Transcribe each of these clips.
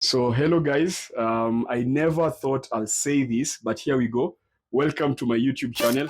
So, hello guys. I never thought I'll say this, but here we go. Welcome to my YouTube channel.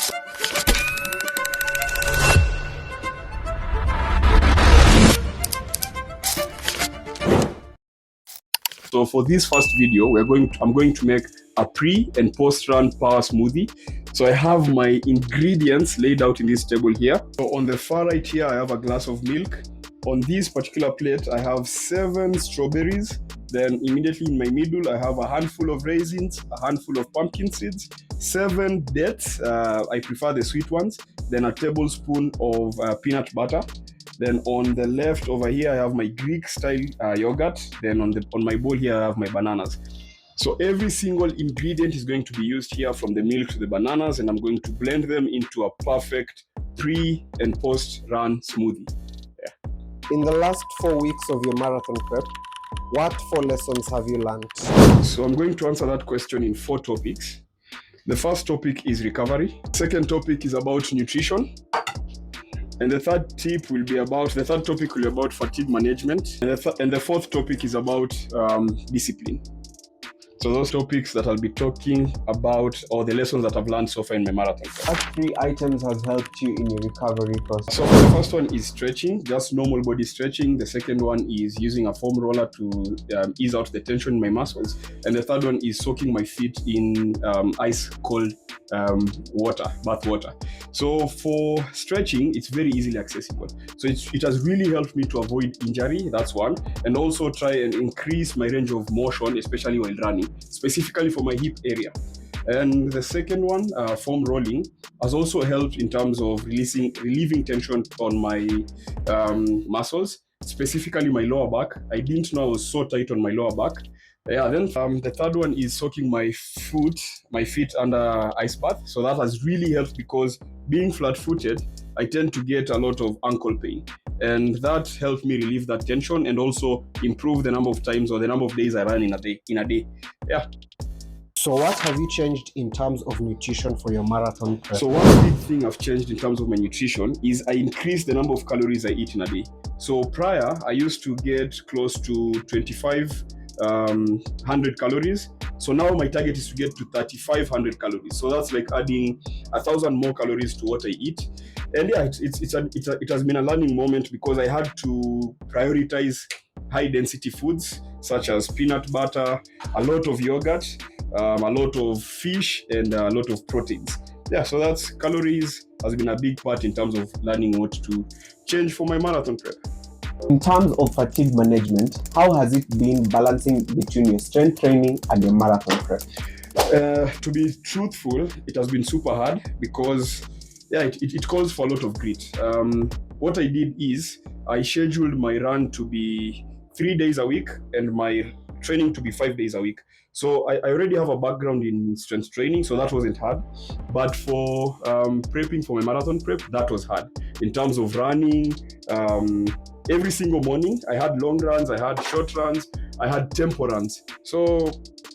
So for this first video, I'm going to make a pre and post run power smoothie. So I have my ingredients laid out in this table here. So on the far right here, I have a glass of milk. On this particular plate, I have 7 strawberries. Then immediately in my middle, I have a handful of raisins, a handful of pumpkin seeds, 7 dates. I prefer the sweet ones. Then a tablespoon of peanut butter. Then on the left over here, I have my Greek style yogurt. Then on my bowl here, I have my bananas. So every single ingredient is going to be used here, from the milk to the bananas, and I'm going to blend them into a perfect pre and post run smoothie. In the last 4 weeks of your marathon prep, what 4 lessons have you learned? So I'm going to answer that question in 4 topics. The first topic is recovery. Second topic is about nutrition. And the third topic will be about fatigue management. And the fourth topic is about discipline. So those topics that I'll be talking about, or the lessons that I've learned so far in my marathon. What 3 items has helped you in your recovery process? So the first one is stretching, just normal body stretching. The second one is using a foam roller to ease out the tension in my muscles. And the third one is soaking my feet in ice cold bath water. So for stretching, it's very easily accessible. So it has really helped me to avoid injury, that's one. And also try and increase my range of motion, especially while running, specifically for my hip area. And the second one, foam rolling, has also helped in terms of relieving tension on my muscles, specifically my lower back. I didn't know I was so tight on my lower back. Then the third one is soaking my feet under ice bath. So that has really helped, because being flat-footed, I tend to get a lot of ankle pain. And that helped me relieve that tension and also improve the number of times or the number of days I run in a day. Yeah. So what have you changed in terms of nutrition for your marathon prep? So one big thing I've changed in terms of my nutrition is I increased the number of calories I eat in a day. So prior, I used to get close to 2,500 calories. So now my target is to get to 3,500 calories. So that's like adding 1,000 more calories to what I eat. And yeah, it has been a learning moment, because I had to prioritize high density foods such as peanut butter, a lot of yogurt, a lot of fish, and a lot of proteins. Yeah, so that's calories has been a big part in terms of learning what to change for my marathon prep. In terms of fatigue management, how has it been balancing between your strength training and your marathon prep? To be truthful, it has been super hard, because it calls for a lot of grit. What I did is I scheduled my run to be 3 days a week and my training to be 5 days a week. So I already have a background in strength training, so that wasn't hard. But for prepping for my marathon prep, that was hard. In terms of running, every single morning, I had long runs, I had short runs, I had tempo runs. So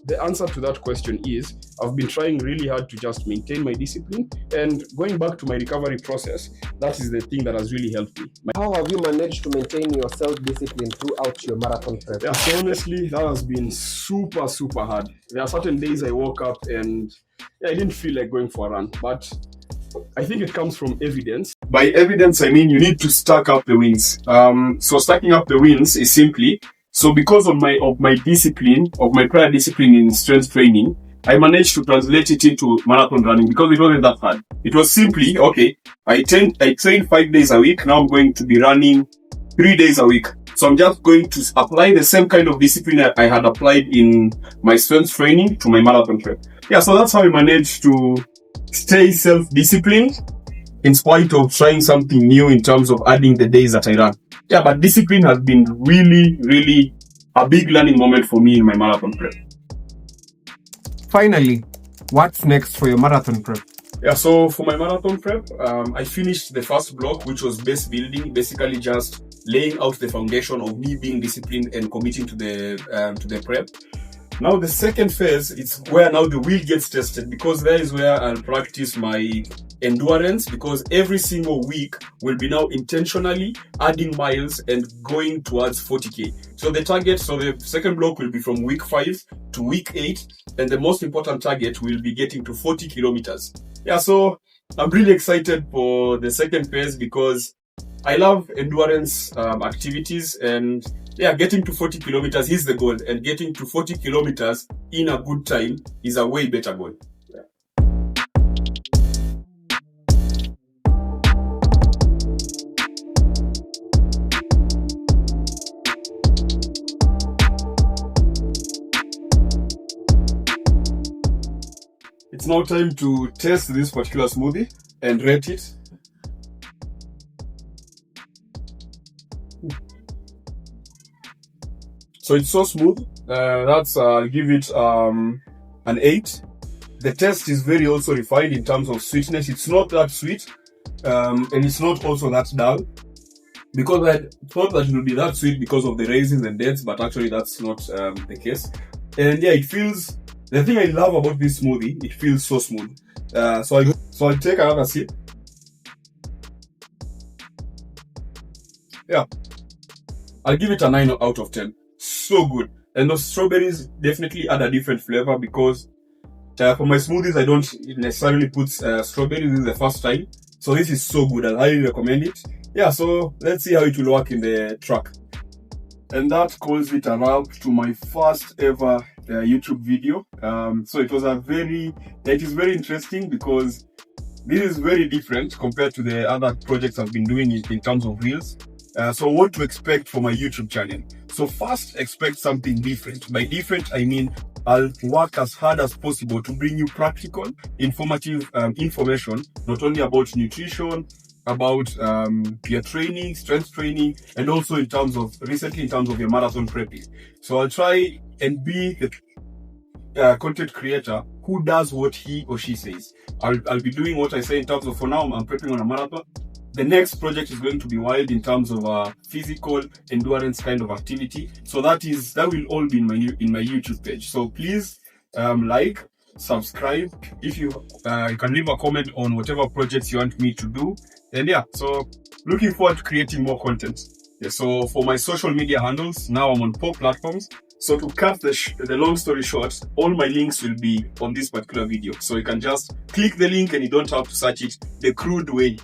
the answer to that question is I've been trying really hard to just maintain my discipline, and going back to my recovery process, that is the thing that has really helped me. How have you managed to maintain your self-discipline throughout your marathon prep? Yeah, so honestly, that has been super, super hard. There are certain days I woke up and I didn't feel like going for a run, but I think it comes from evidence. By evidence, I mean you need to stack up the wins. So stacking up the wins is simply, so because of my discipline, of my prior discipline in strength training, I managed to translate it into marathon running, because it wasn't that hard. It was simply, okay, I train 5 days a week. Now I'm going to be running 3 days a week. So I'm just going to apply the same kind of discipline that I had applied in my strength training to my marathon prep. Yeah, so that's how I managed to stay self-disciplined in spite of trying something new in terms of adding the days that I run. Yeah, but discipline has been really, really a big learning moment for me in my marathon prep. Finally, what's next for your marathon prep? Yeah, so for my marathon prep, I finished the first block, which was base building, basically just laying out the foundation of me being disciplined and committing to the prep. Now the second phase, it's where now the wheel gets tested, because there is where I'll practice my endurance, because every single week will be now intentionally adding miles and going towards 40k. So the second block will be from week 5 to week 8, and the most important target will be getting to 40 kilometers. Yeah, so I'm really excited for the second phase because I love endurance activities, and getting to 40 kilometers is the goal, and getting to 40 kilometers in a good time is a way better goal. It's now time to test this particular smoothie and rate it. So it's so smooth. I'll give it an 8. The taste is very also refined in terms of sweetness. It's not that sweet, and it's not also that dull. Because I thought that it would be that sweet because of the raisins and dates, but actually that's not the case. And it feels. The thing I love about this smoothie, it feels so smooth. So I take another sip. Yeah, I'll give it a 9 out of 10. So good. And those strawberries definitely add a different flavor, because for my smoothies I don't necessarily put strawberries. This is the first time, so this is so good. I'll highly recommend it. Yeah, so let's see how it will work in the truck. And that calls it a wrap to my first ever YouTube video. So it is very interesting, because this is very different compared to the other projects I've been doing in terms of reels. So what to expect for my YouTube channel? So first, expect something different. By different, I mean I'll work as hard as possible to bring you practical, informative information, not only about nutrition, about your training, strength training, and also in terms of your marathon prepping. So I'll try and be the content creator who does what he or she says. I'll be doing what I say in terms of, for now, I'm prepping on a marathon. The next project is going to be wild in terms of a physical endurance kind of activity. So that will all be in my YouTube page. So please like, subscribe. If you can leave a comment on whatever projects you want me to do. And so looking forward to creating more content. So for my social media handles, now I'm on 4 platforms. So to cut the long story short, all my links will be on this particular video. So you can just click the link and you don't have to search it the crude way.